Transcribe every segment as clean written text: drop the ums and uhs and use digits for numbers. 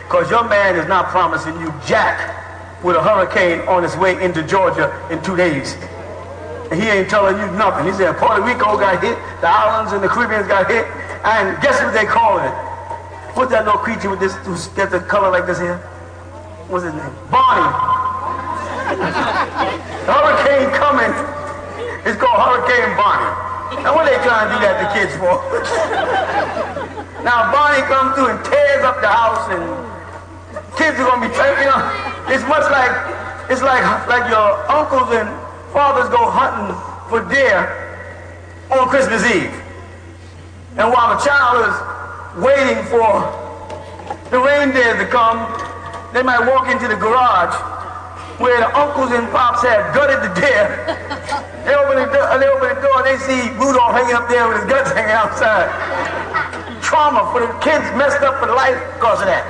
Because your man is not promising you jack with a hurricane on its way into Georgia in 2 days. And he ain't telling you nothing. He said Puerto Rico got hit, the islands and the Caribbean got hit, and guess what they call it? What's that little creature with this, who's got the color like this here? What's his name? Barney. The hurricane coming. It's called Hurricane Barney. Now what are they trying to do that to kids for? Now Barney comes through and tears up the house, and kids are gonna be, you know, it's much like, it's like your uncles and fathers go hunting for deer on Christmas Eve. And while the child is waiting for the reindeer to come, they might walk into the garage where the uncles and pops have gutted the deer. They open the door, they see Rudolph hanging up there with his guts hanging outside. Trauma for the kids, messed up for life because of that.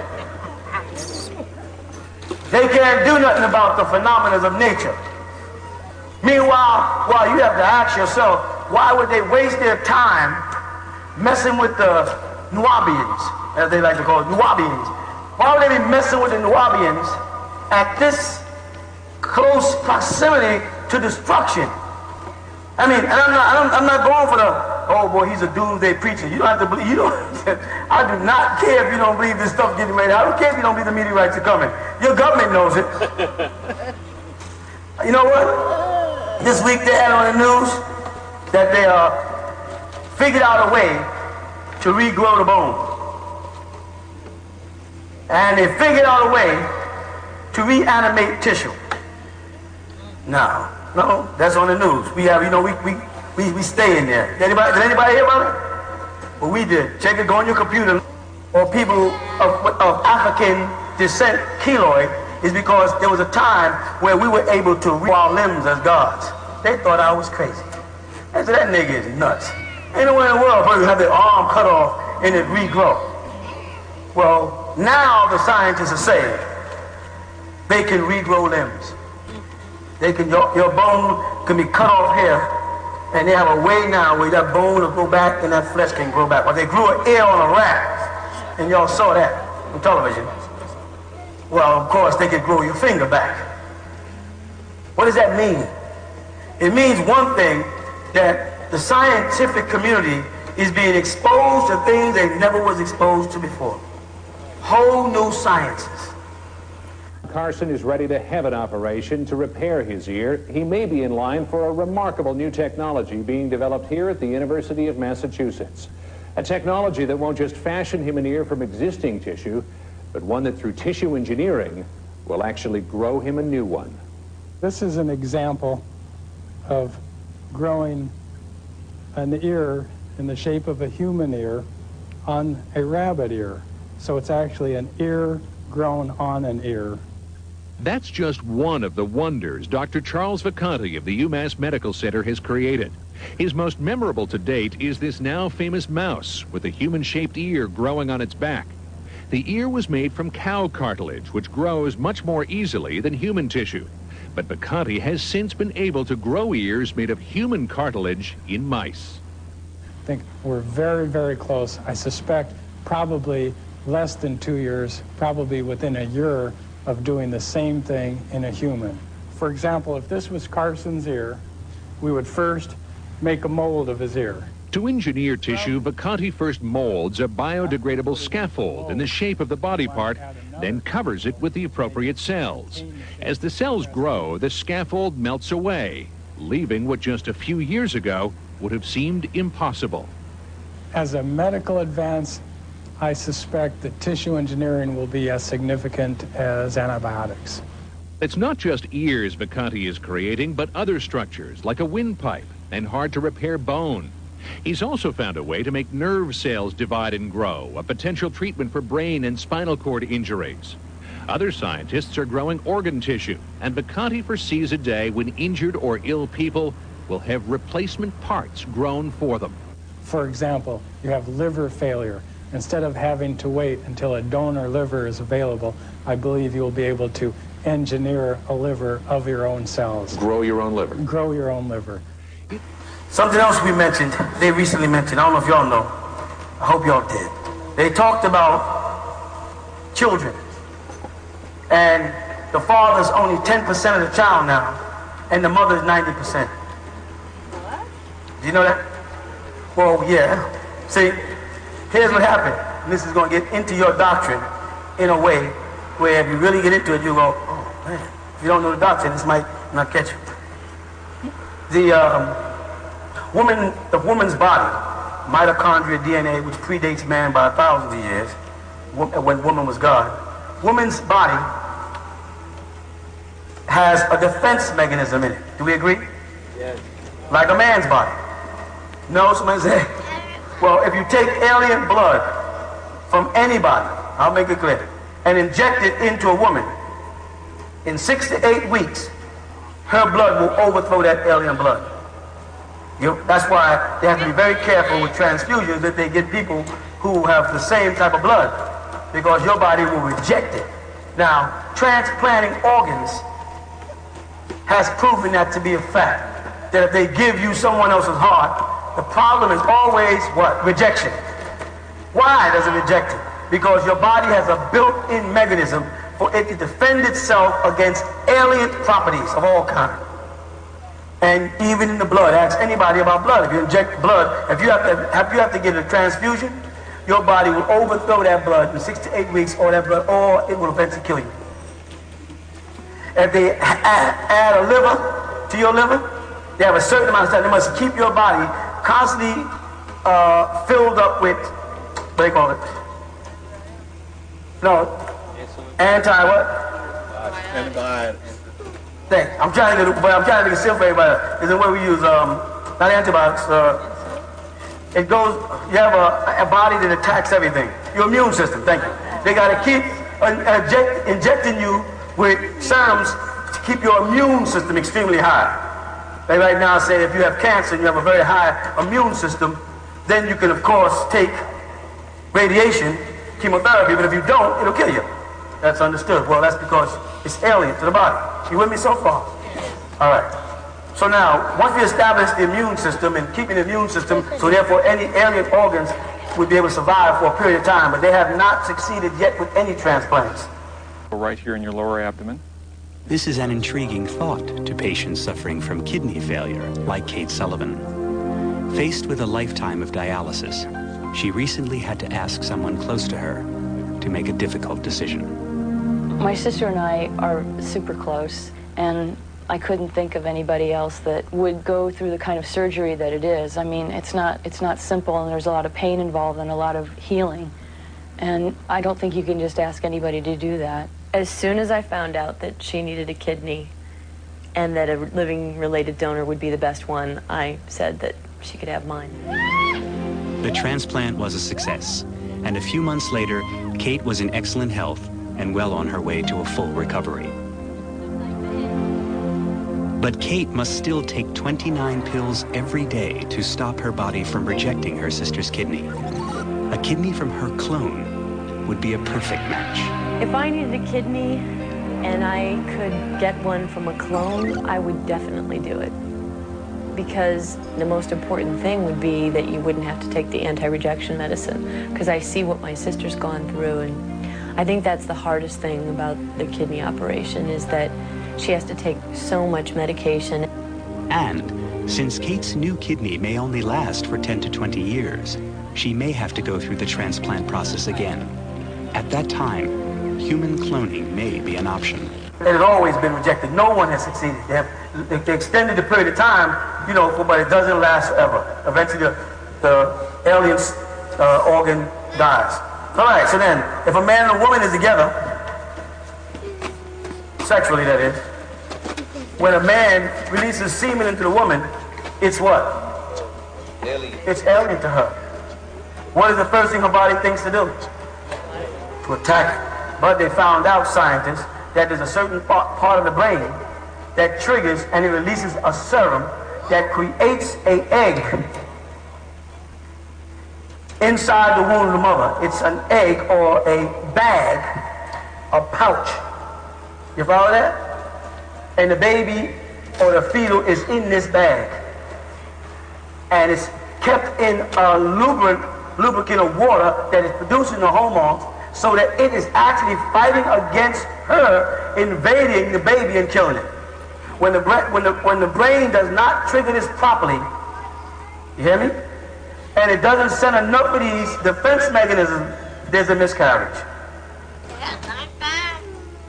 They can't do nothing about the phenomena of nature. Meanwhile, you have to ask yourself, why would they waste their time messing with the Nuwabians, as they like to call it, Nuwabians? Why would they be messing with the Nuwabians at this close proximity to destruction? I mean, and I'm not going for the, oh boy, he's a doomsday preacher. You don't have to believe, I do not care if you don't believe this stuff getting made. I don't care if you don't believe the meteorites are coming. Your government knows it. You know what? This week they had on the news that they figured out a way to regrow the bone. And they figured out a way to reanimate tissue. No, that's on the news. We have, we stay in there. Did anybody hear about it? Well, we did. Check it, go on your computer. Or people of African descent, keloid, is because there was a time where we were able to grow our limbs as gods. They thought I was crazy. I said, that nigga is nuts. Ain't nowhere in the world where you have their arm cut off and it regrow. Well, now the scientists are saying they can regrow limbs. They can, your bone can be cut off here, and they have a way now where that bone will go back and that flesh can grow back. Well, they grew an ear on a rat, and y'all saw that on television. Well, of course, they could grow your finger back. What does that mean? It means one thing, that the scientific community is being exposed to things they never was exposed to before. Whole new sciences. Carson is ready to have an operation to repair his ear. He may be in line for a remarkable new technology being developed here at the University of Massachusetts. A technology that won't just fashion him an ear from existing tissue, but one that through tissue engineering will actually grow him a new one. This is an example of growing an ear in the shape of a human ear on a rabbit ear. So it's actually an ear grown on an ear. That's just one of the wonders Dr. Charles Vacanti of the UMass Medical Center has created. His most memorable to date is this now famous mouse with a human-shaped ear growing on its back. The ear was made from cow cartilage, which grows much more easily than human tissue. But Vacanti has since been able to grow ears made of human cartilage in mice. I think we're very, very close. I suspect probably less than 2 years, probably within a year of doing the same thing in a human. For example, if this was Carson's ear, we would first make a mold of his ear. To engineer tissue, Vacanti first molds a biodegradable scaffold in the shape of the body part, then covers it with the appropriate cells. As the cells grow, the scaffold melts away, leaving what just a few years ago would have seemed impossible. As a medical advance, I suspect that tissue engineering will be as significant as antibiotics. It's not just ears Vacanti is creating, but other structures like a windpipe and hard-to-repair bone. He's also found a way to make nerve cells divide and grow, a potential treatment for brain and spinal cord injuries. Other scientists are growing organ tissue, and Vacanti foresees a day when injured or ill people will have replacement parts grown for them. For example, you have liver failure. Instead of having to wait until a donor liver is available, I believe you'll be able to engineer a liver of your own cells. Grow your own liver. Grow your own liver. Something else we mentioned, they recently mentioned, I don't know if y'all know, I hope y'all did. They talked about children, and the father's only 10% of the child now, and the mother's 90%. What? Do you know that? Well, yeah. See, here's what happened. And this is going to get into your doctrine in a way where if you really get into it, you go, oh man, if you don't know the doctrine, this might not catch you. The woman's body, mitochondria DNA, which predates man by thousands of years, when woman was God, woman's body has a defense mechanism in it. Do we agree? Yes. Like a man's body. No, somebody say, well, if you take alien blood from anybody, I'll make it clear, and inject it into a woman, in 6 to 8 weeks, her blood will overthrow that alien blood. That's why they have to be very careful with transfusions that they get people who have the same type of blood, because your body will reject it. Now, transplanting organs has proven that to be a fact, that if they give you someone else's heart, the problem is always what? Rejection. Why does it reject it? Because your body has a built-in mechanism for it to defend itself against alien properties of all kinds. And even in the blood, ask anybody about blood. If you inject blood, if you have to get a transfusion, your body will overthrow that blood in 6 to 8 weeks, or that blood, or it will eventually kill you. If they add a liver to your liver, they have a certain amount of time. They must keep your body constantly filled up with, what do they call it? No, anti-what? Antibiotics. Thanks. I'm trying to make it simple for everybody. Is the way we use, not antibiotics. It goes, you have a body that attacks everything. Your immune system, thank you. They got to keep injecting you with serums to keep your immune system extremely high. They right now say if you have cancer and you have a very high immune system, then you can, of course, take radiation, chemotherapy, but if you don't, it'll kill you. That's understood. Well, that's because it's alien to the body. You with me so far? All right. So now, once we establish the immune system and keeping the immune system, so therefore any alien organs would be able to survive for a period of time, but they have not succeeded yet with any transplants. Right here in your lower abdomen. This is an intriguing thought to patients suffering from kidney failure, like Kate Sullivan. Faced with a lifetime of dialysis, she recently had to ask someone close to her to make a difficult decision. My sister and I are super close, and I couldn't think of anybody else that would go through the kind of surgery that it is. I mean, it's not simple, and there's a lot of pain involved and a lot of healing. And I don't think you can just ask anybody to do that. As soon as I found out that she needed a kidney and that a living related donor would be the best one, I said that she could have mine. The transplant was a success, and a few months later, Kate was in excellent health and well on her way to a full recovery. But Kate must still take 29 pills every day to stop her body from rejecting her sister's kidney. A kidney from her clone would be a perfect match. If I needed a kidney and I could get one from a clone, I would definitely do it. Because the most important thing would be that you wouldn't have to take the anti-rejection medicine. Because I see what my sister's gone through, and I think that's the hardest thing about the kidney operation, is that she has to take so much medication. And since Kate's new kidney may only last for 10 to 20 years, she may have to go through the transplant process again. At that time, human cloning may be an option. It has always been rejected. No one has succeeded. They extended the period of time, you know, but it doesn't last forever. Eventually, the alien organ dies. All right, so then, if a man and a woman is together, sexually that is, when a man releases semen into the woman, it's what? Alien. It's alien to her. What is the first thing her body thinks to do? To attack. But they found out, scientists, that there's a certain part of the brain that triggers and it releases a serum that creates an egg inside the womb of the mother. It's an egg or a bag, a pouch. You follow that? And the baby or the fetal is in this bag. And it's kept in a lubricant of water that is producing the hormones, so that it is actually fighting against her, invading the baby and killing it. When the brain does not trigger this properly, you hear me? And it doesn't send enough of these defense mechanisms, there's a miscarriage.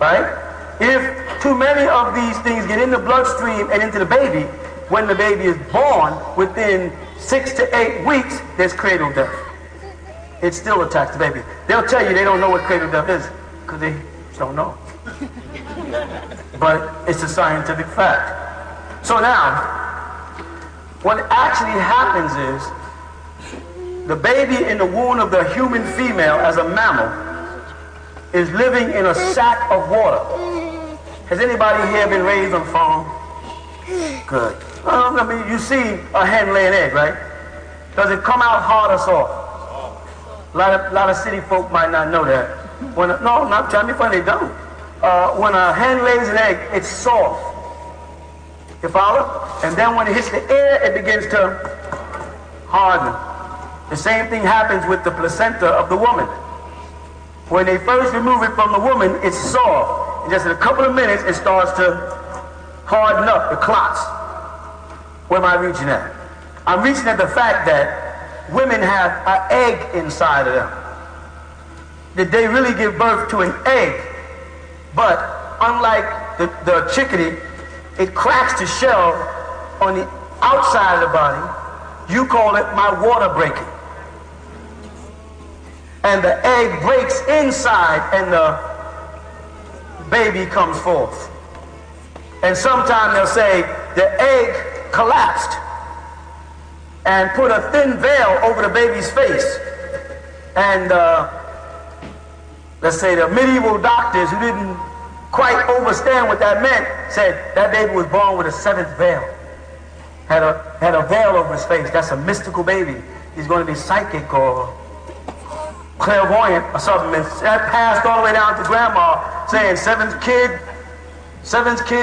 Right? If too many of these things get in the bloodstream and into the baby, when the baby is born, within 6 to 8 weeks, there's cradle death. It still attacks the baby. They'll tell you they don't know what cradle death is, because they don't know. But it's a scientific fact. So now, what actually happens is, the baby in the womb of the human female as a mammal is living in a sack of water. Has anybody here been raised on a farm? Good. I mean, you see a hen lay an egg, right? Does it come out hard or soft? A lot of city folk might not know that. No, not trying to be funny, they don't. When a hen lays an egg, it's soft. You follow? And then when it hits the air, it begins to harden. The same thing happens with the placenta of the woman. When they first remove it from the woman, it's soft. And just in a couple of minutes, it starts to harden up, the clots. Where am I reaching at? I'm reaching at the fact that women have an egg inside of them. That they really give birth to an egg. But unlike the chickadee, it cracks the shell on the outside of the body. You call it my water breaking. And the egg breaks inside and the baby comes forth. And sometimes they'll say the egg collapsed and put a thin veil over the baby's face. And let's say the medieval doctors who didn't quite understand what that meant said that baby was born with a seventh veil. Had a veil over his face. That's a mystical baby. He's going to be psychic or clairvoyant or something, and that passed all the way down to grandma, saying seventh kid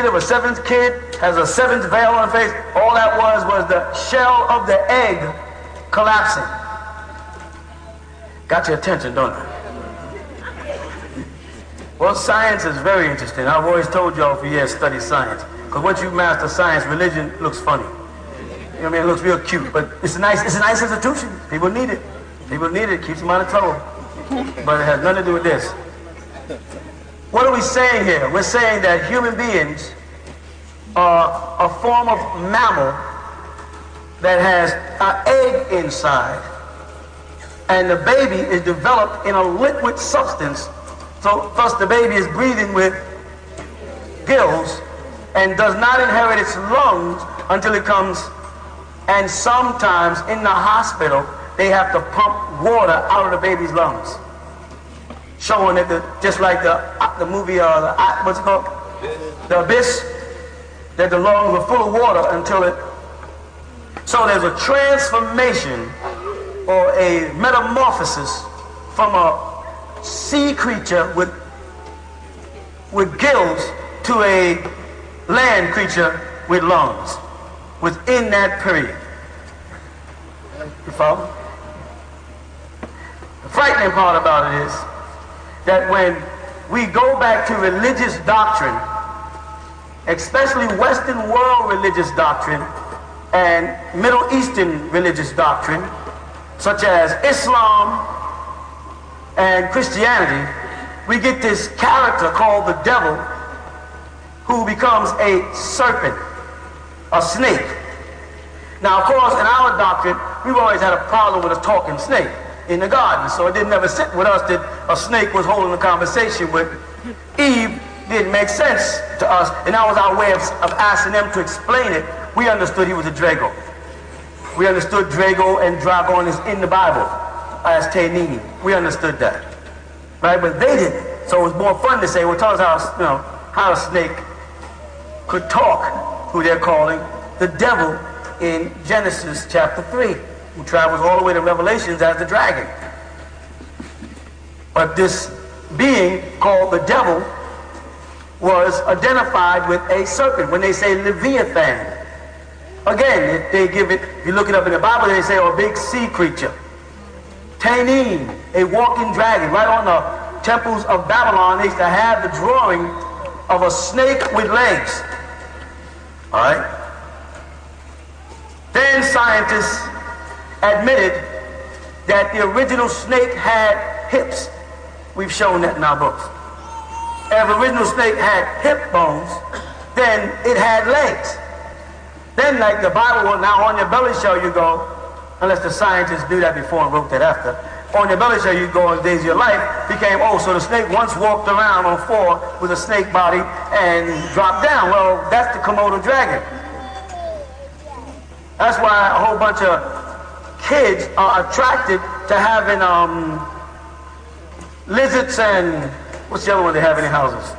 of a seventh kid has a seventh veil on her face. All that was the shell of the egg collapsing. Got your attention, don't it? Well, science is very interesting. I've always told y'all for years, study science. Because once you master science, religion looks funny. You know what I mean? It looks real cute, but it's a nice institution. People need it. People need it. Keeps them out of trouble. But it has nothing to do with this. What are we saying here? We're saying that human beings are a form of mammal that has an egg inside, and the baby is developed in a liquid substance. So thus the baby is breathing with gills and does not inherit its lungs until it comes, and sometimes in the hospital they have to pump water out of the baby's lungs, showing that just like the movie, what's it called? The Abyss, that the lungs were full of water until it. So there's a transformation or a metamorphosis from a sea creature with gills to a land creature with lungs within that period. You follow? The frightening part about it is that when we go back to religious doctrine, especially Western world religious doctrine and Middle Eastern religious doctrine, such as Islam and Christianity, we get this character called the devil who becomes a serpent, a snake. Now, of course, in our doctrine, we've always had a problem with a talking snake in the garden, so it didn't ever sit with us that a snake was holding a conversation with Eve. Didn't make sense to us, and that was our way of asking them to explain it. We understood he was a Drago. We understood Drago and Dragon is in the Bible as Tainini. We understood that, right? But they didn't. So it was more fun to say, well, tell us how a snake could talk, who they're calling the devil in Genesis chapter 3, who travels all the way to Revelations as the dragon. But this being called the devil was identified with a serpent. When they say Leviathan, again, they give it, if you look it up in the Bible, they say, a big sea creature. Tanin, a walking dragon. Right on the temples of Babylon, they used to have the drawing of a snake with legs. All right? Then scientists admitted that the original snake had hips. We've shown that in our books. If the original snake had hip bones, then it had legs. Then, like the Bible will now on your belly show you go, unless the scientists do that before and wrote that after, on your belly show you go in the days of your life, became, so the snake once walked around on 4 with a snake body and dropped down. Well, that's the Komodo dragon. That's why a whole bunch of kids are attracted to having lizards and, what's the other one they have in their houses?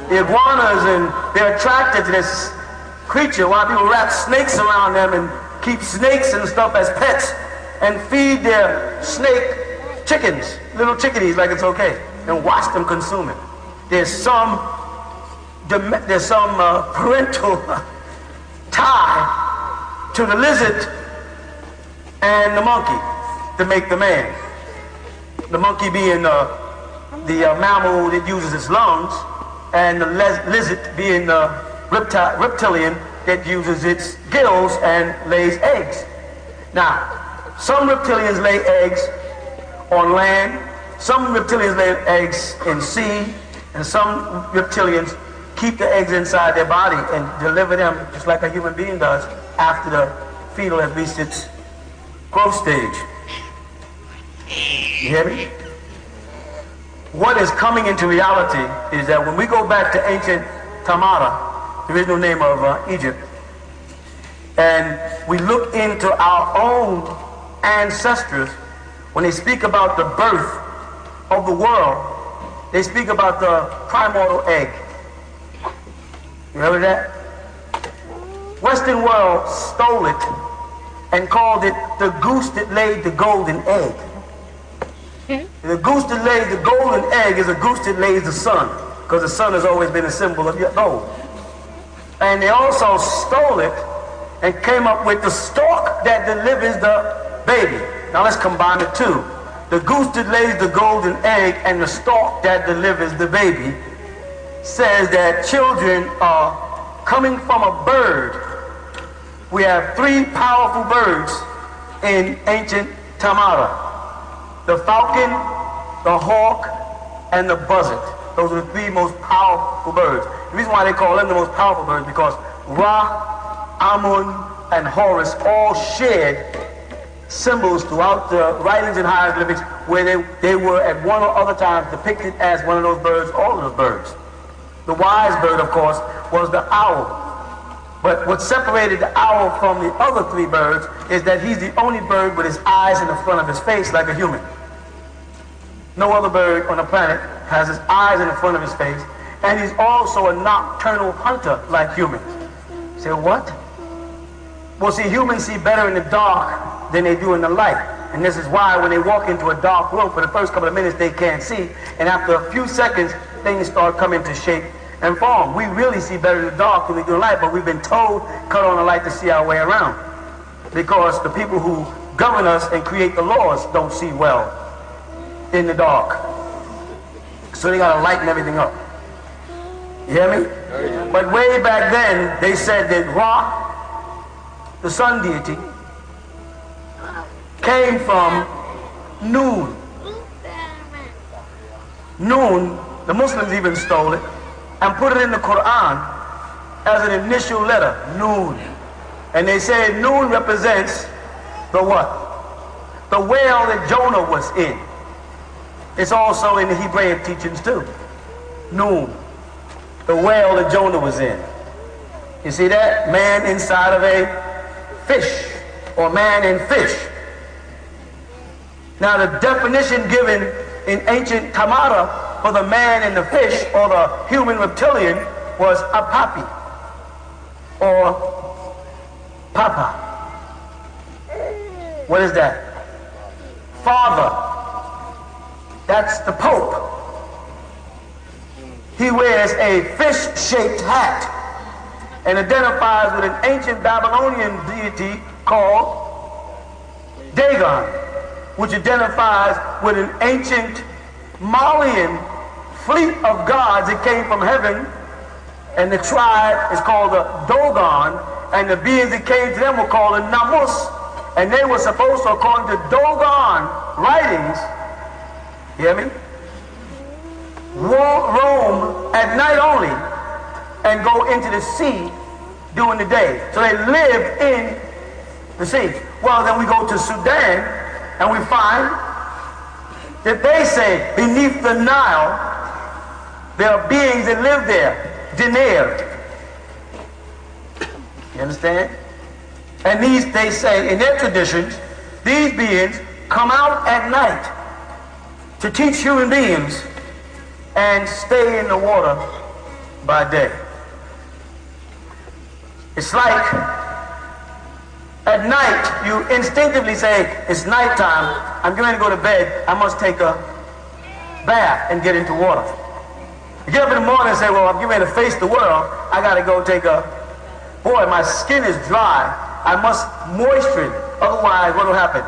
The iguanas, and they're attracted to this creature. Why people wrap snakes around them and keep snakes and stuff as pets and feed their snake chickens, little chickadees, like it's okay, and watch them consume it. There's some parental tie to the lizard and the monkey to make the man. The monkey being the mammal that uses its lungs, and the lizard being the reptilian that uses its gills and lays eggs. Now, some reptilians lay eggs on land, some reptilians lay eggs in sea, and some reptilians keep the eggs inside their body and deliver them just like a human being does after the fetal has reached its growth stage. You hear me? What is coming into reality is that when we go back to ancient Tamara, the original name of Egypt, and we look into our own ancestors, when they speak about the birth of the world, they speak about the primordial egg. You remember that? Western world stole it and called it the goose that laid the golden egg. The goose that lays the golden egg is a goose that lays the sun, because the sun has always been a symbol of gold. And they also stole it and came up with the stork that delivers the baby. Now let's combine the two. The goose that lays the golden egg and the stork that delivers the baby says that children are coming from a bird. We have three powerful birds in ancient Tamara: the falcon, the hawk, and the buzzard. Those are the three most powerful birds. The reason why they call them the most powerful birds is because Ra, Amun, and Horus all shared symbols throughout the writings and hieroglyphics where they were at one or other times depicted as one of those birds, all of those birds. The wise bird, of course, was the owl. But what separated the owl from the other three birds is that he's the only bird with his eyes in the front of his face like a human. No other bird on the planet has his eyes in the front of his face, and he's also a nocturnal hunter like humans. You say, what? Well, see, humans see better in the dark than they do in the light. And this is why when they walk into a dark room, for the first couple of minutes they can't see, and after a few seconds things start coming to shape and form. We really see better in the dark than we do in the light, but we've been told cut on the light to see our way around, because the people who govern us and create the laws don't see well in the dark. So they gotta lighten everything up. You hear me? But way back then they said that Ra, the sun deity, came from Noon. Noon, the Muslims even stole it and put it in the Quran as an initial letter, Noon. And they say Noon represents the what? The whale that Jonah was in. It's also in the Hebraic teachings too. Noon, the whale that Jonah was in. You see that? Man inside of a fish, or man in fish. Now the definition given in ancient Tamara for the man in the fish, or the human reptilian, was apapi, or papa. What is that? Father. That's the Pope. He wears a fish-shaped hat and identifies with an ancient Babylonian deity called Dagon, which identifies with an ancient Malian fleet of gods that came from heaven, and the tribe is called the Dogon, and the beings that came to them were called the Namus, and they were supposed to, according to Dogon writings, you hear me? Roam at night only and go into the sea during the day. So they lived in the sea. Well, then we go to Sudan and we find that they say beneath the Nile there are beings that live there, Dineer. You understand? And these, they say, in their traditions, these beings come out at night to teach human beings and stay in the water by day. It's like at night you instinctively say, it's nighttime, I'm going to go to bed, I must take a bath and get into water. You get up in the morning and say, well, I'm getting ready to face the world, I got to go take a, boy, my skin is dry, I must moisture it, otherwise what will happen?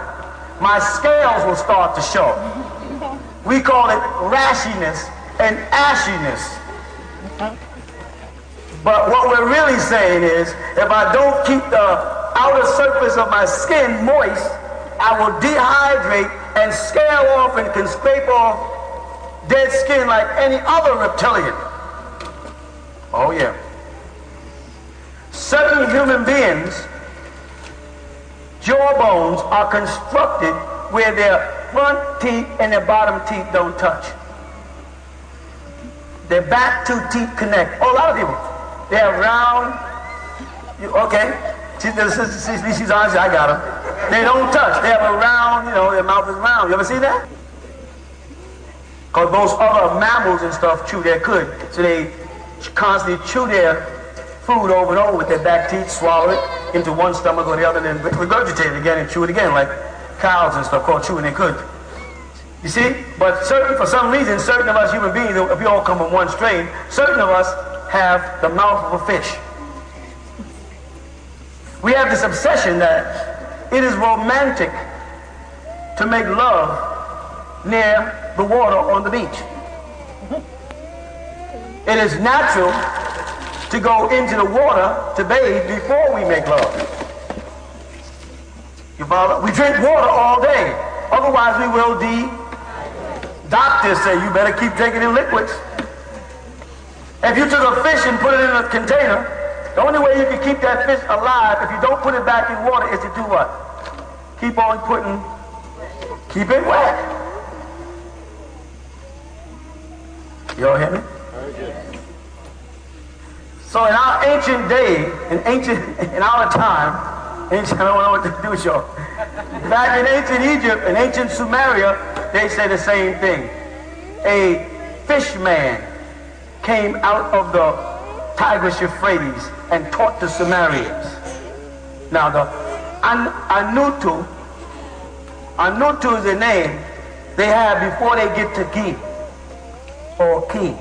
My scales will start to show. We call it rashiness and ashiness. But what we're really saying is, if I don't keep the outer surface of my skin moist, I will dehydrate and scale off and can scrape off dead skin like any other reptilian. Oh yeah. Certain human beings, jawbones are constructed where their front teeth and their bottom teeth don't touch. Their back two teeth connect. Oh, a lot of people. They have round, okay, she's honest, I got them. They don't touch. They have a round, their mouth is round. You ever see that? Because most other mammals and stuff chew their cud. So they constantly chew their food over and over with their back teeth, swallow it into one stomach or the other, and then regurgitate it again and chew it again, like cows and stuff called chewing their cud. You see? But for some reason, certain of us human beings, if we all come from one strain, certain of us have the mouth of a fish. We have this obsession that it is romantic to make love near the water on the beach. It is natural to go into the water to bathe before we make love. You follow? We drink water all day. Otherwise we will die. Doctors say you better keep taking in liquids. If you took a fish and put it in a container, the only way you can keep that fish alive if you don't put it back in water is to do what? Keep on keep it wet. You all hear me? So in our ancient day, in our time, I don't know what to do with y'all. Back in ancient Egypt and ancient Sumeria, they say the same thing. A fish man came out of the Tigris Euphrates and taught the Sumerians. Now the Anutu is the name they have before they get to Gi or Ki.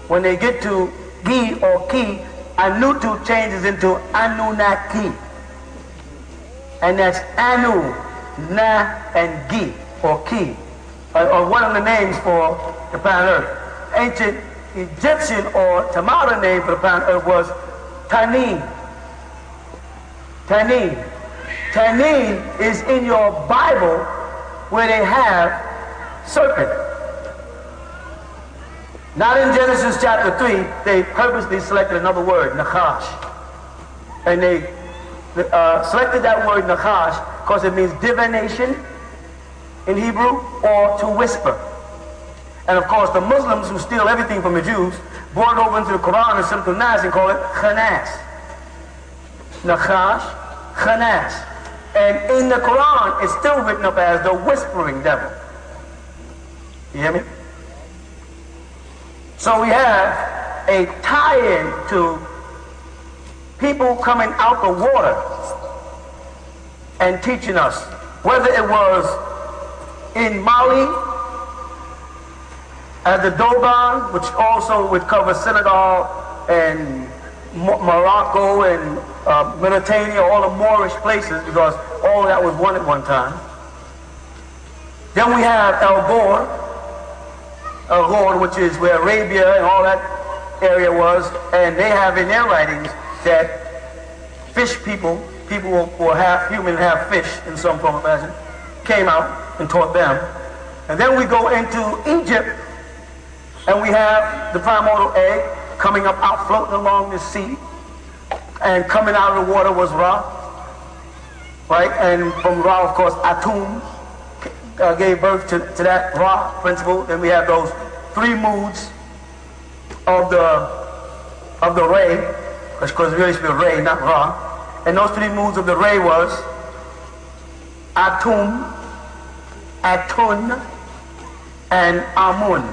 When they get to Gi or Ki, Anutu changes into Anunnaki. And that's Anu, Na, and Gi, or Ki, or one of the names for the planet Earth. Ancient Egyptian or Tamara name for the planet Earth was Tanin. Tanin. Tanin is in your Bible where they have serpent. Not in Genesis chapter 3, they purposely selected another word, Nachash. And they selected that word Nachash because it means divination in Hebrew or to whisper. And of course the Muslims who steal everything from the Jews brought it over into the Quran and Simple Nas and call it Khanas. Nachash, Khanas. And in the Quran it's still written up as the whispering devil. You hear me? So we have a tie-in to people coming out the water and teaching us, whether it was in Mali at the Dogon, which also would cover Senegal and Morocco and Mauritania, all the Moorish places, because all of that was one at one time. Then we have El Gore, which is where Arabia and all that area was, and they have in their writings that fish people who are half human, half fish in some form of fashion, came out and taught them. And then we go into Egypt, and we have the primordial egg coming up out floating along the sea, and coming out of the water was Ra, right? And from Ra, of course, Atum gave birth to that Ra principle. Then we have those three moods of the Ray, because it really should be Ray, not Ra. And those three moods of the Ray was Atum, Atun, and Amun.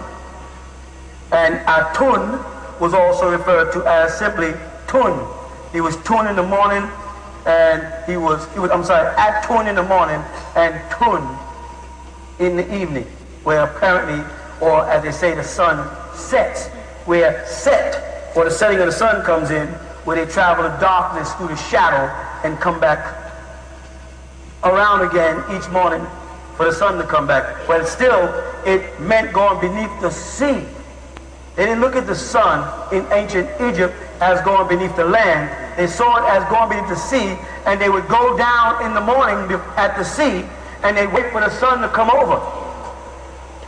And Atun was also referred to as simply Tun. He was Tun in the morning, and he was Atun in the morning and Tun in the evening, where apparently, or as they say, the sun sets, where set, or the setting of the sun comes in, where they travel the darkness through the shadow and come back around again each morning for the sun to come back. But still, it meant going beneath the sea. They didn't look at the sun in ancient Egypt as going beneath the land. They saw it as going beneath the sea, and they would go down in the morning at the sea, and they'd wait for the sun to come over.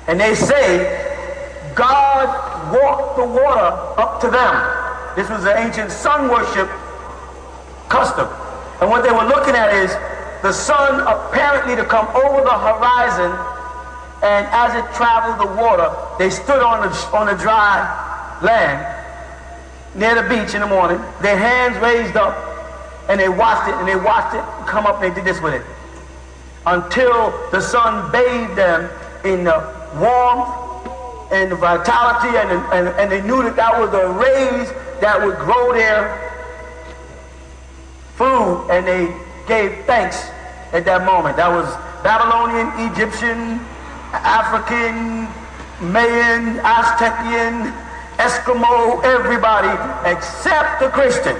And they say, God walked the water up to them. This was the ancient sun worship custom. And what they were looking at is the sun apparently to come over the horizon, and as it traveled the water, they stood on the dry land near the beach in the morning, their hands raised up, and they watched it come up, and they did this with it until the sun bathed them in the warmth and the vitality, and they knew that was the rays that would grow their food, and they gave thanks at that moment. That was Babylonian, Egyptian, African, Mayan, Aztecian, Eskimo, everybody except the Christian.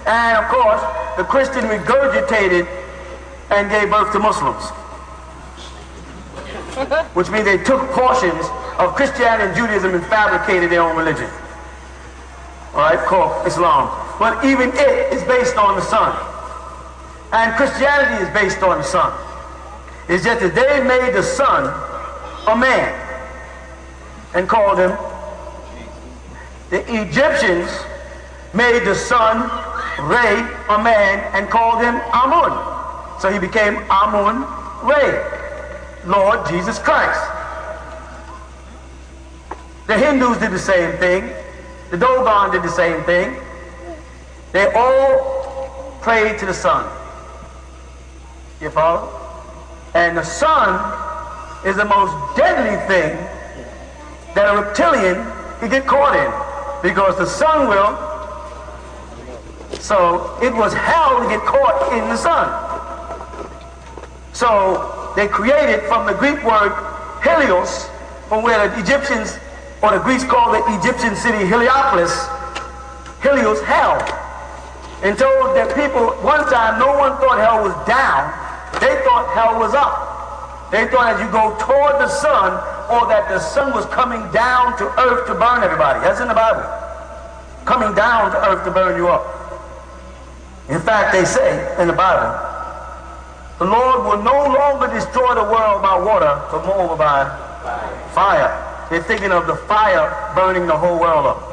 And of course, the Christian regurgitated and gave birth to Muslims, which means they took portions of Christianity and Judaism and fabricated their own religion. All right, called Islam. But even it is based on the sun. And Christianity is based on the sun. It's just that they made the sun a man and called him. The Egyptians made the sun, Re, a man, and called him Amun. So he became Amun Re, Lord Jesus Christ. The Hindus did the same thing. The Dogon did the same thing. They all prayed to the sun. You follow? And the sun is the most deadly thing that a reptilian can get caught in, because the sun will. So it was hell to get caught in the sun. So they created from the Greek word Helios, from where the Egyptians or the Greeks called the Egyptian city Heliopolis, Helios, hell. And told that people, one time no one thought hell was down, they thought hell was up. They thought as you go toward the sun, or that the sun was coming down to earth to burn everybody. That's in the Bible. Coming down to earth to burn you up. In fact, they say in the Bible, the Lord will no longer destroy the world by water, but moreover by fire. They're thinking of the fire burning the whole world up.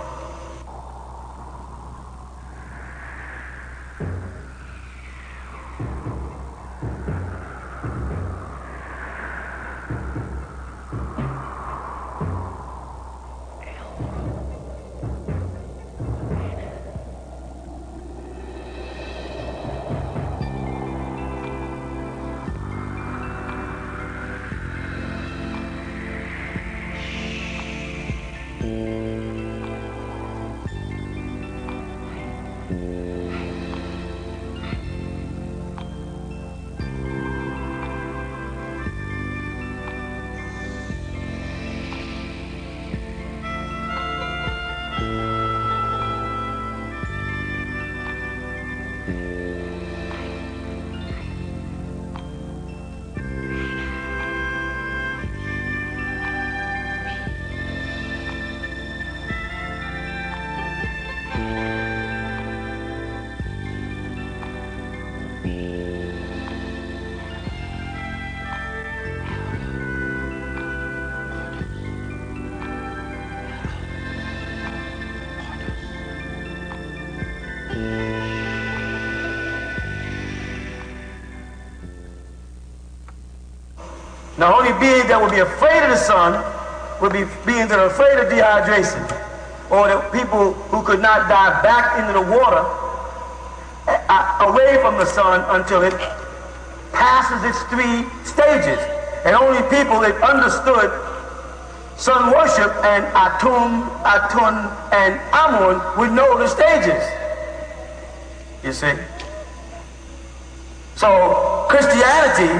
Now, only beings that would be afraid of the sun would be beings that are afraid of dehydration, or the people who could not dive back into the water away from the sun until it passes its 3 stages. And only people that understood sun worship and Atun, and Amun would know the stages. You see? So Christianity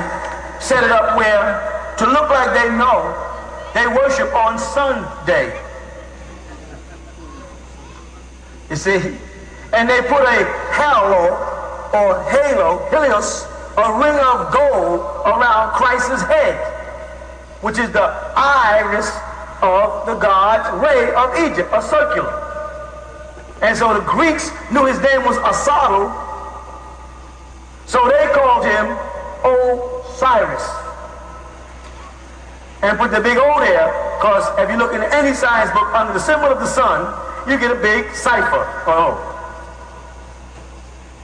set it up where, to look like they know, they worship on Sunday. You see? And they put a helios, a ring of gold around Christ's head, which is the iris of the god's ray of Egypt, a circular. And so the Greeks knew his name was Asatru, so they called him Osiris. And put the big O there, because if you look in any science book under the symbol of the sun, you get a big cipher, or O.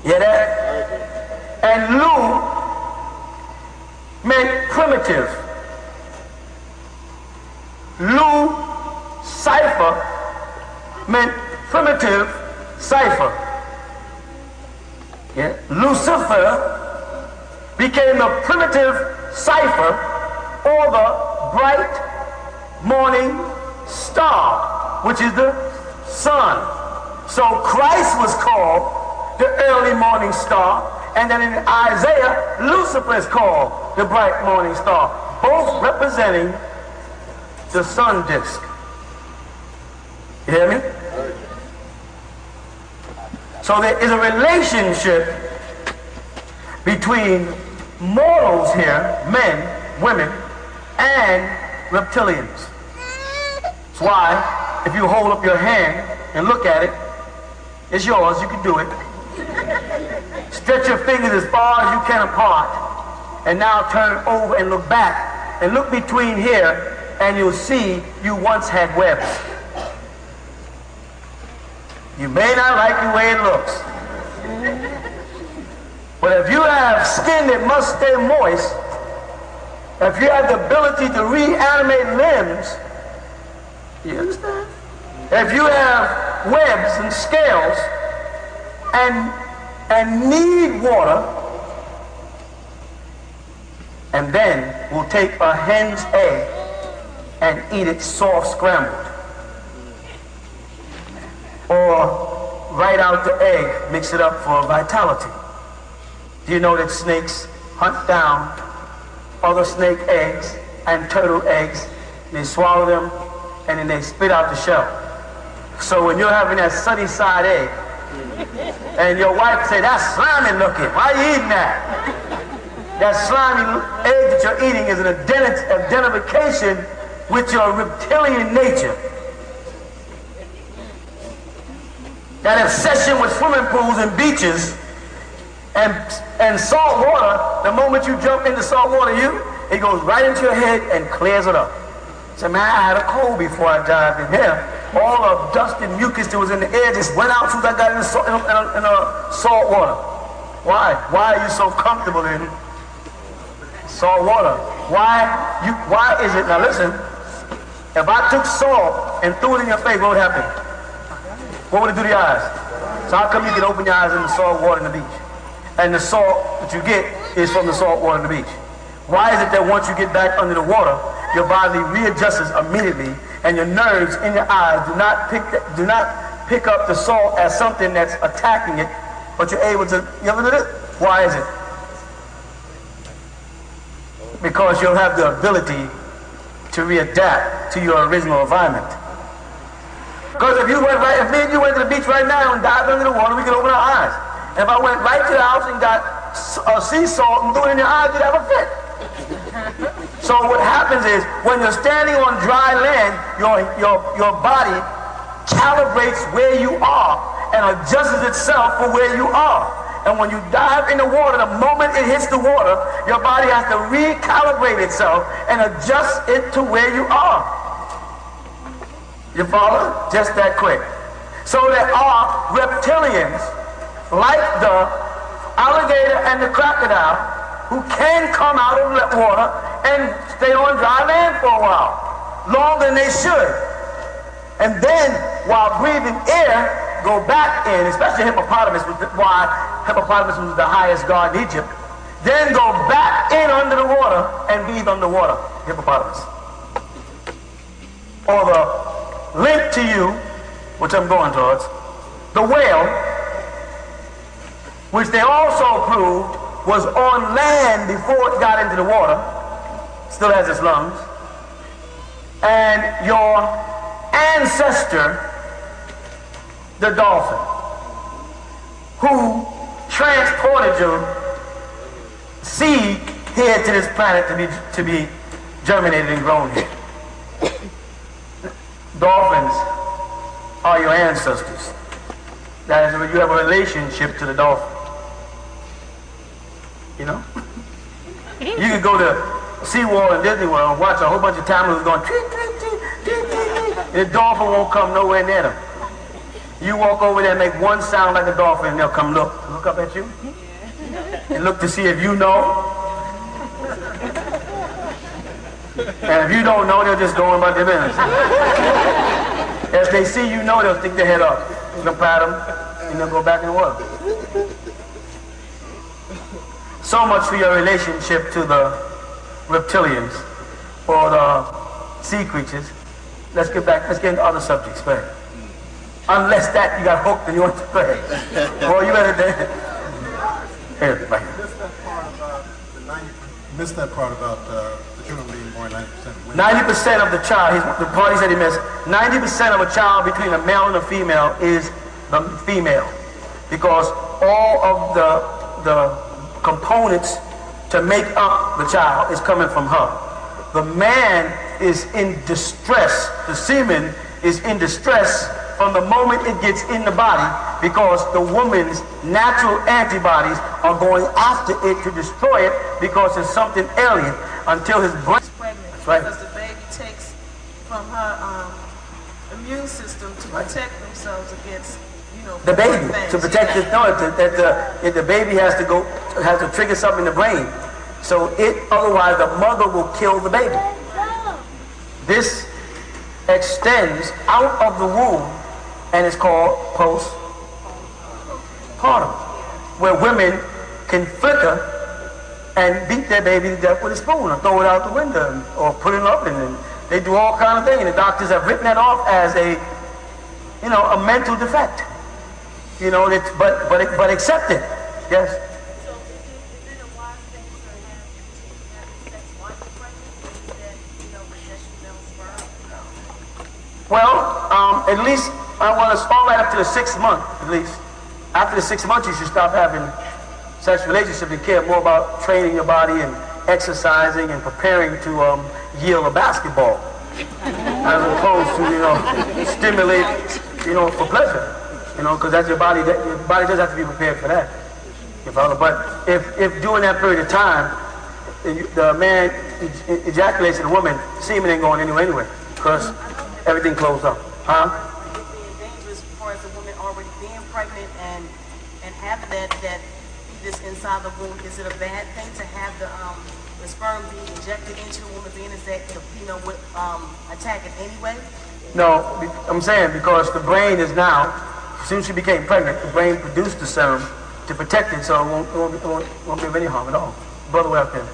You hear that? And Lu meant primitive. Lu cipher meant primitive cipher. Yeah? Lucifer became the primitive cipher, or the bright morning star, which is the sun. So Christ was called the early morning star, and then in Isaiah, Lucifer is called the bright morning star. both representing the sun disk. You hear me? So there is a relationship between mortals here, men, women, and reptilians. That's why if you hold up your hand and look at it, it's yours, you can do it. Stretch your fingers as far as you can apart, and now turn over and look back, and look between here, and you'll see you once had webs. You may not like the way it looks, but if you have skin that must stay moist, if you have the ability to reanimate limbs, you understand? If you have webs and scales and need water, and then we'll take a hen's egg and eat it soft scrambled, or right out the egg, mix it up for vitality. Do you know that snakes hunt down other snake eggs and turtle eggs, and they swallow them, and then they spit out the shell? So when you're having that sunny side egg, and your wife say, "That's slimy looking, why are you eating that?" That slimy egg that you're eating is an identification with your reptilian nature. That obsession with swimming pools and beaches and salt water, the moment you jump into salt water, it goes right into your head and clears it up. Say, "Man, I had a cold before I dived in here. All the dust and mucus that was in the air just went out as soon as I got in the salt water." Why? Why are you so comfortable in salt water? Why is it? Now listen, if I took salt and threw it in your face, what would happen? What would it do to your eyes? So how come you can open your eyes in the salt water in the beach? And the salt that you get is from the salt water in the beach. Why is it that once you get back under the water, your body readjusts immediately, and your nerves in your eyes do not pick up the salt as something that's attacking it, but you're able to, you ever do it? Why is it? Because you'll have the ability to readapt to your original environment. Because if me and you went to the beach right now and dived under the water, we could open our eyes. And if I went right to the house and got sea salt and threw it in your eyes, you'd have a fit. So what happens is, when you're standing on dry land, your body calibrates where you are and adjusts itself for where you are. And when you dive in the water, the moment it hits the water, your body has to recalibrate itself and adjust it to where you are. You follow? Just that quick. So there are reptilians, like the alligator and the crocodile, who can come out of the water and stay on dry land for a while, longer than they should. And then, while breathing air, go back in, especially hippopotamus, why hippopotamus was the highest god in Egypt, then go back in under the water and breathe underwater, hippopotamus. Or the link to you, which I'm going towards, the whale, which they also proved was on land before it got into the water, still has its lungs, and your ancestor, the dolphin, who transported your seed here to this planet to be germinated and grown here. Dolphins are your ancestors. That is, when you have a relationship to the dolphin. You know? You can go to SeaWorld and Disney World and watch a whole bunch of tamers going tweet, tweet, tweet, tweet, tweet. The dolphin won't come nowhere near them. You walk over there and make one sound like a dolphin and they'll come look up at you and look to see if you know. And if you don't know, they'll just go on about their business. As they see you know, they'll stick their head up. They'll pat them and they'll go back in the water. So much for your relationship to the reptilians or the sea creatures. Let's get into other subjects, go ahead. Unless that you got hooked and you want to go ahead. Well, you better here, right here. Missed that part about the 90% of the child, the parties that he missed, 90% of a child between a male and a female is the female, because all of the components to make up the child is coming from her. The man is in distress. The semen is in distress from the moment it gets in the body, because the woman's natural antibodies are going after it to destroy it, because it's something alien, until his brain. That's right. Because the baby takes from her immune system to protect themselves against, the baby, to protect the the baby has to trigger something in the brain. So otherwise the mother will kill the baby. This extends out of the womb and it's called postpartum, where women can flicker and beat their baby to death with a spoon or throw it out the window or put it in the oven, and they do all kind of things. And the doctors have written that off as a mental defect. But accept it. Yes. Well, at least I want to all right up to the 6th month, at least. After the 6th month, you should stop having sexual relationships and care more about training your body and exercising and preparing to yield a basketball, as opposed to stimulate for pleasure. Because that's your body does have to be prepared for that. But if during that period of time the man ejaculates in the woman, semen ain't going anywhere because everything closed up. Huh? Is it being dangerous as far as the woman already being pregnant and having that fetus inside the womb? Is it a bad thing to have the sperm being injected into the woman, being as that the female would attack it anyway? No, I'm saying because the brain is now, as soon as she became pregnant, the brain produced the serum to protect it, so it won't be of any harm at all. Brother, way up there.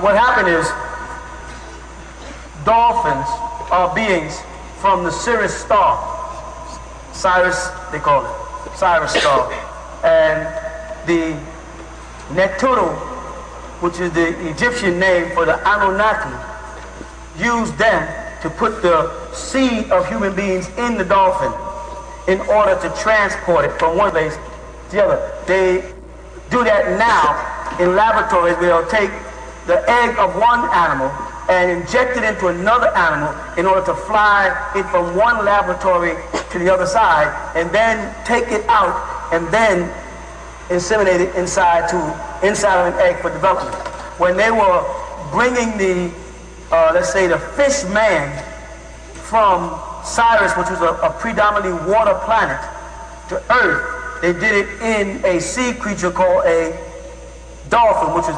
What happened is, dolphins are beings from the Sirius star. Sirius, they call it. Sirius star. And the Netuno, which is the Egyptian name for the Anunnaki, used them to put the seed of human beings in the dolphin in order to transport it from one place to the other. They do that now in laboratories where they'll take the egg of one animal and inject it into another animal in order to fly it from one laboratory to the other side, and then take it out and then inseminate it inside of an egg for development. When they were bringing the, let's say, the fish man from Sirius, which was a predominantly water planet, to Earth, they did it in a sea creature called a dolphin, which is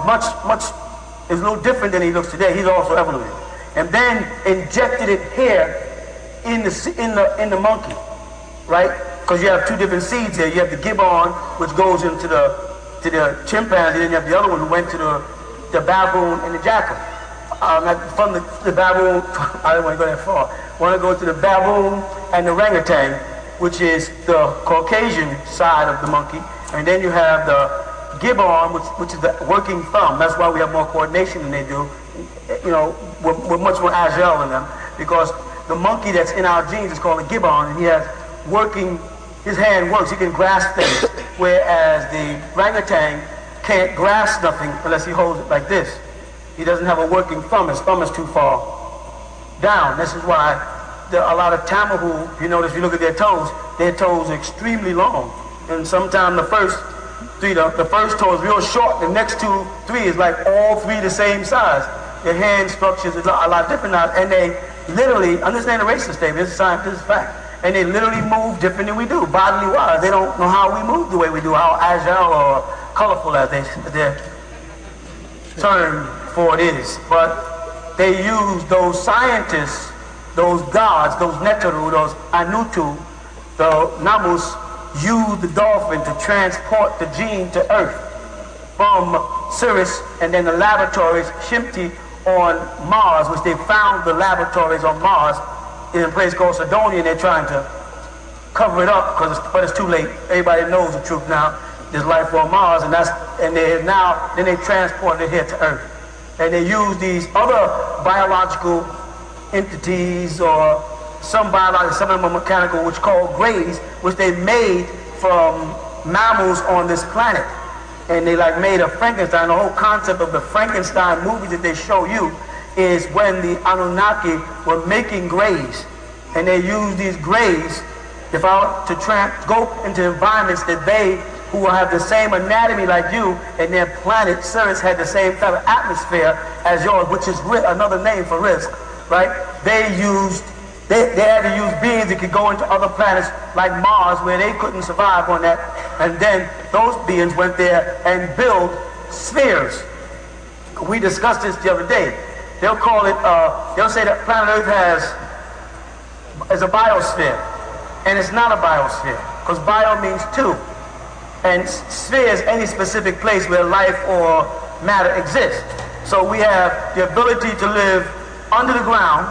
is a little different than he looks today. He's also evoluted, and then injected it here in the monkey, right? Because you have two different seeds here. You have the gibbon, which goes into the chimpanzee, and then you have the other one who went to the baboon and the jackal. From the baboon, I don't want to go that far. I want to go to the baboon and the orangutan, which is the Caucasian side of the monkey, and then you have the gibbon, which is the working thumb. That's why we have more coordination than they do. We're much more agile than them, because the monkey that's in our genes is called a gibbon, and he has his hand works, he can grasp things, whereas the orangutan can't grasp nothing unless he holds it like this. He doesn't have a working thumb. His thumb is too far down. This is why a lot of Tamahu, if you look at their toes are extremely long, and sometimes the first toe is real short, the next 2, 3 is like all 3 the same size. Their hand structures is a lot different now, and they literally, understand the racist statement, this is science, this is fact, and they literally move different than we do, bodily wise. They don't know how we move the way we do, how agile or colorful as their term for it is. But they use those scientists, those gods, those Neteru, those Anutu, the Namus, use the dolphin to transport the gene to Earth from Sirius, and then the laboratories, Shimti, on Mars, which they found the laboratories on Mars in a place called Sidonia, and they're trying to cover it up, but it's too late. Everybody knows the truth now. There's life on Mars, and then they transport it here to Earth. And they use these other biological entities, or some biological, some of them are mechanical, which called grays, which they made from mammals on this planet. And they like made a Frankenstein. The whole concept of the Frankenstein movie that they show you is when the Anunnaki were making grays. And they use these grays, if I were to go into environments that they, who have the same anatomy like you, and their planet, Sirius, had the same type of atmosphere as yours, which is another name for risk, right? They had to use beings that could go into other planets like Mars, where they couldn't survive on that. And then those beings went there and built spheres. We discussed this the other day. They'll call it, they'll say that planet Earth is a biosphere. And it's not a biosphere, because bio means two. And sphere is any specific place where life or matter exists. So we have the ability to live under the ground.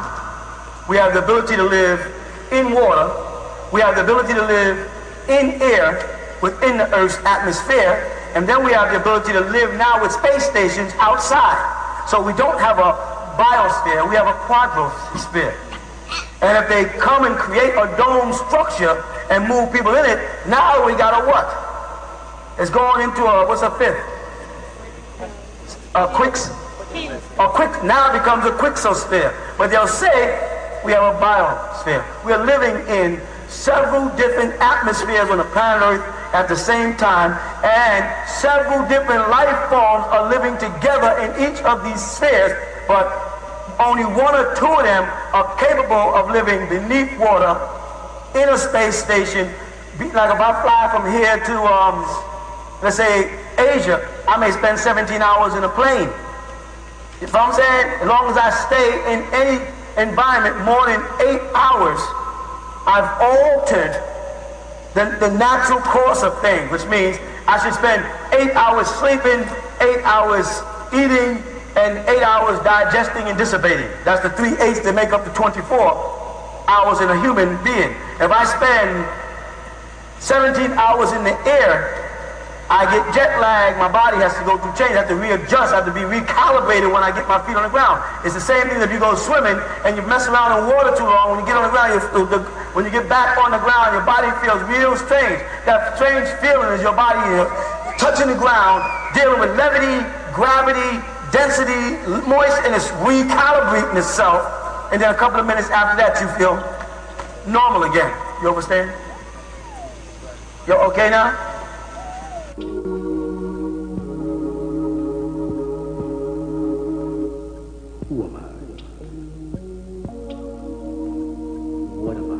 We have the ability to live in water. We have the ability to live in air within the Earth's atmosphere. And then we have the ability to live now with space stations outside. So we don't have a biosphere, we have a quadrosphere. And if they come and create a dome structure and move people in it, now we got a what? It's going into a, what's a fifth? Now it becomes a quixosphere. But they'll say we have a biosphere. We're living in several different atmospheres on the planet Earth at the same time, and several different life forms are living together in each of these spheres, but only one or two of them are capable of living beneath water in a space station. Like if I fly from here to, let's say, Asia, I may spend 17 hours in a plane. If I'm saying, as long as I stay in any environment more than 8 hours, I've altered the natural course of things, which means I should spend 8 hours sleeping, 8 hours eating, and 8 hours digesting and dissipating. That's the 3 8s that make up the 24 hours in a human being. If I spend 17 hours in the air, I get jet lag, my body has to go through change, I have to readjust, I have to be recalibrated when I get my feet on the ground. It's the same thing if you go swimming and you mess around in water too long, when you get on the ground, when you get back on the ground, your body feels real strange. That strange feeling is your body touching the ground, dealing with levity, gravity, density, moist, and it's recalibrating itself. And then a couple of minutes after that, you feel normal again. You understand? You okay now? Who am I? What am I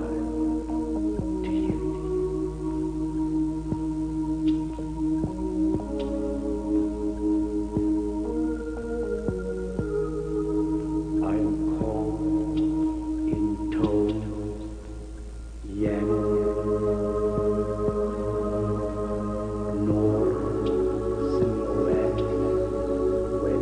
to you? I am calm in tone, yang, nor silhouette when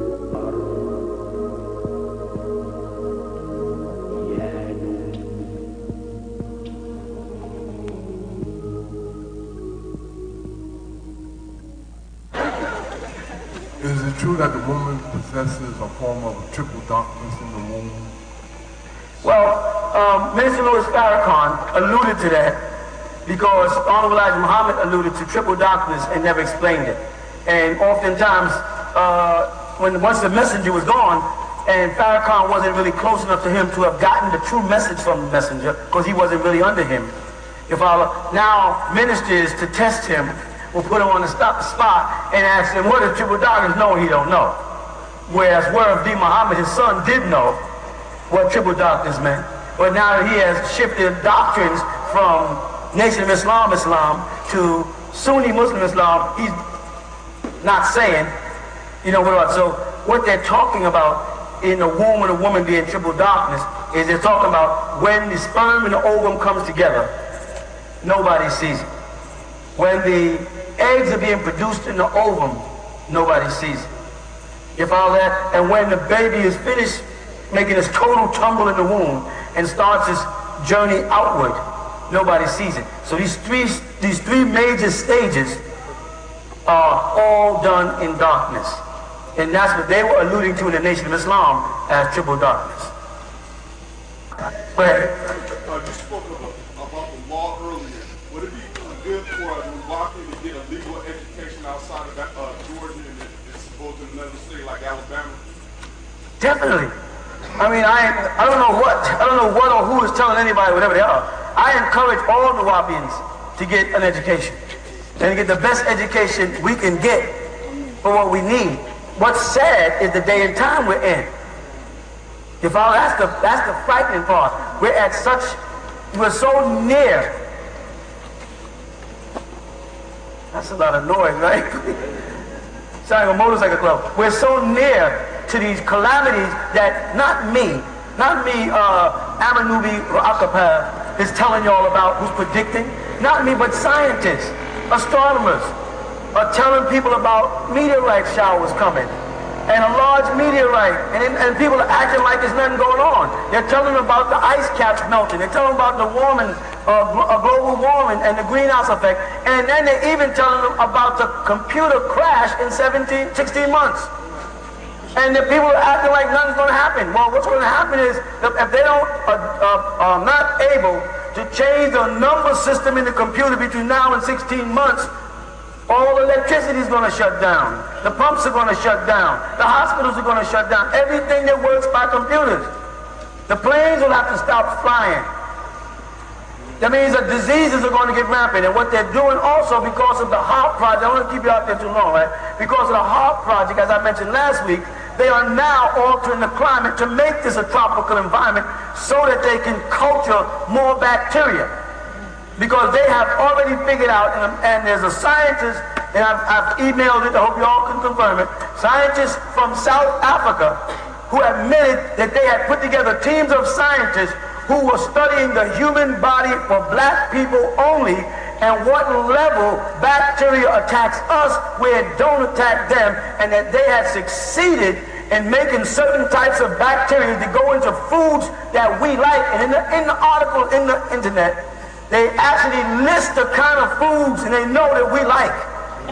Is it true that the woman possesses a form of triple darkness in the womb? Well, Minister Louis Farrakhan alluded to that because Honorable Elijah Muhammad alluded to triple darkness and never explained it. And oftentimes, once the messenger was gone, and Farrakhan wasn't really close enough to him to have gotten the true message from the messenger because he wasn't really under him. If our now ministers to test him will put him on the spot and ask him, what is triple darkness? No, he don't know. Whereas Word D. Muhammad, his son, did know what triple darkness meant. But now he has shifted doctrines from Nation of Islam to Sunni Muslim Islam. He's not saying, so what they're talking about in the womb of the woman being triple darkness is they're talking about when the sperm and the ovum comes together, nobody sees it. When the eggs are being produced in the ovum, nobody sees it. If all that, and when the baby is finished making its total tumble in the womb and starts its journey outward, Nobody sees it. So these three major stages are all done in darkness. And that's what they were alluding to in the Nation of Islam as triple darkness. Go ahead. You spoke about the law earlier. Would it be good for a Nuwabian to get a legal education outside of Georgia and it's supposed to another state like Alabama? Definitely. I mean, I don't know what or who is telling anybody whatever they are. I encourage all Nuwabians to get an education and to get the best education we can get for what we need. What's sad is the day and time we're in. That's the frightening part. We're so near. That's a lot of noise, right? Sound like a motorcycle club. We're so near to these calamities that not me, Amanubi Akapa is telling y'all about, who's predicting. Not me, but scientists, astronomers are telling people about meteorite showers coming. And a large meteorite, and people are acting like there's nothing going on. They're telling them about the ice caps melting. They're telling them about the warming, global warming and the greenhouse effect. And then they're even telling them about the computer crash in 16 months. And the people are acting like nothing's going to happen. Well, what's going to happen is that if they are not able to change the number system in the computer between now and 16 months, all electricity is going to shut down. The pumps are going to shut down. The hospitals are going to shut down. Everything that works by computers. The planes will have to stop flying. That means that diseases are going to get rampant. And what they're doing also because of the HARP project, I don't want to keep you out there too long, right? Because of the HARP project, as I mentioned last week, they are now altering the climate to make this a tropical environment so that they can culture more bacteria. Because they have already figured out, and there's a scientist, and I've emailed it, I hope you all can confirm it, scientists from South Africa who admitted that they had put together teams of scientists who were studying the human body for black people only and what level bacteria attacks us where it don't attack them, and that they had succeeded in making certain types of bacteria to go into foods that we like. And in the article in the internet, they actually list the kind of foods and they know that we like.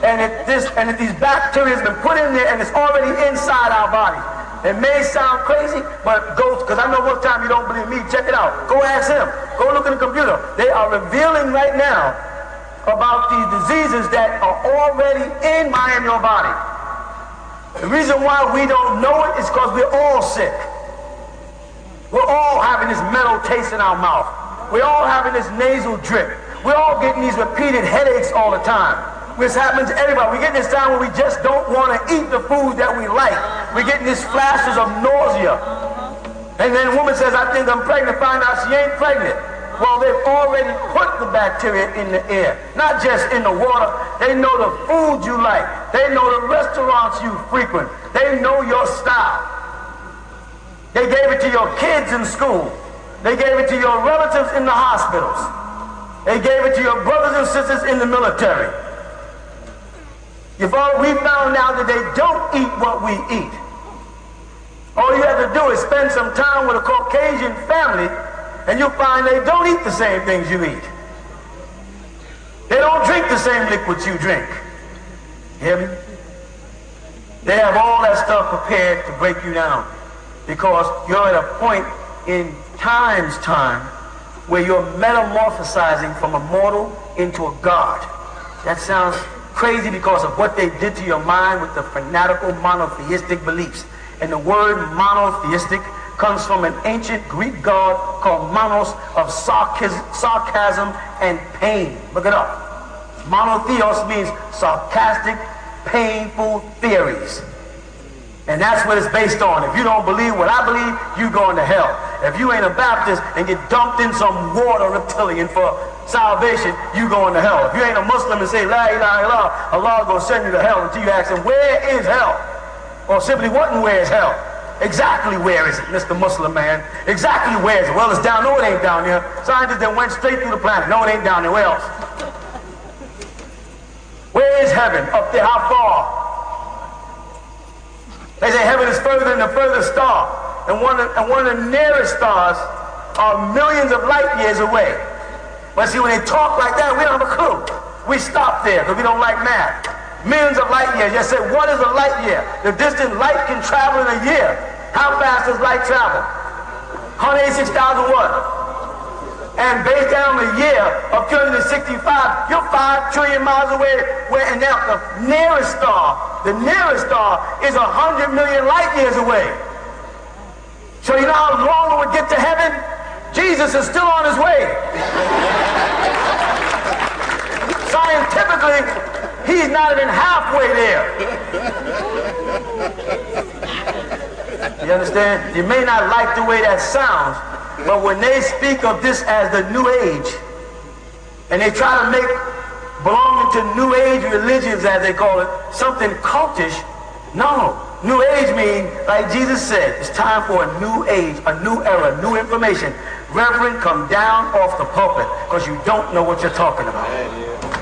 And if these bacteria has been put in there and it's already inside our body. It may sound crazy, but go, because I know what time you don't believe me, check it out. Go ask him. Go look in the computer. They are revealing right now about these diseases that are already in your body. The reason why we don't know it is because we're all sick. We're all having this metal taste in our mouth. We're all having this nasal drip. We're all getting these repeated headaches all the time. This happens to everybody. We get this time where we just don't want to eat the food that we like. We're getting these flashes of nausea. And then a woman says, I think I'm pregnant, find out she ain't pregnant. Well, they've already put the bacteria in the air, not just in the water. They know the food you like. They know the restaurants you frequent. They know your style. They gave it to your kids in school. They gave it to your relatives in the hospitals. They gave it to your brothers and sisters in the military. We found out that they don't eat what we eat. All you have to do is spend some time with a Caucasian family and you'll find they don't eat the same things you eat. They don't drink the same liquids you drink. You hear me? They have all that stuff prepared to break you down because you're at a point in time where you're metamorphosizing from a mortal into a god. That sounds crazy because of what they did to your mind with the fanatical monotheistic beliefs. And the word monotheistic comes from an ancient Greek god called monos, of sarcasm and pain. Look it up. Monotheos means sarcastic, painful theories. And that's what it's based on. If you don't believe what I believe, you're going to hell. If you ain't a Baptist and get dumped in some water reptilian for salvation, you going to hell. If you ain't a Muslim and say, La ilaha illallah, Allah is going to send you to hell until you ask him, where is hell? Or simply, what and where is hell? Exactly where is it, Mr. Muslim man? Exactly where is it? Well, it's down. No, it ain't down here. Scientists that went straight through the planet. No, it ain't down there. Where else? Where is heaven? Up there. How far? They say heaven is further than the furthest star. And one of the nearest stars are millions of light years away. But see, when they talk like that, we don't have a clue. We stop there because we don't like math. Millions of light years. Just say, what is a light year? The distance light can travel in a year. How fast does light travel? 186,000 what? And based down the year of 265, you're 5 trillion miles away. And now the nearest star is 100 million light years away. So you know how long it would get to heaven? Jesus is still on his way. Scientifically, he's not even halfway there. You understand? You may not like the way that sounds, but when they speak of this as the New Age, and they try to make belonging to New Age religions, as they call it, something cultish, no. New Age means, like Jesus said, it's time for a new age, a new era, new information. Reverend, come down off the pulpit, because you don't know what you're talking about.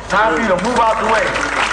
Time for you to move out the way.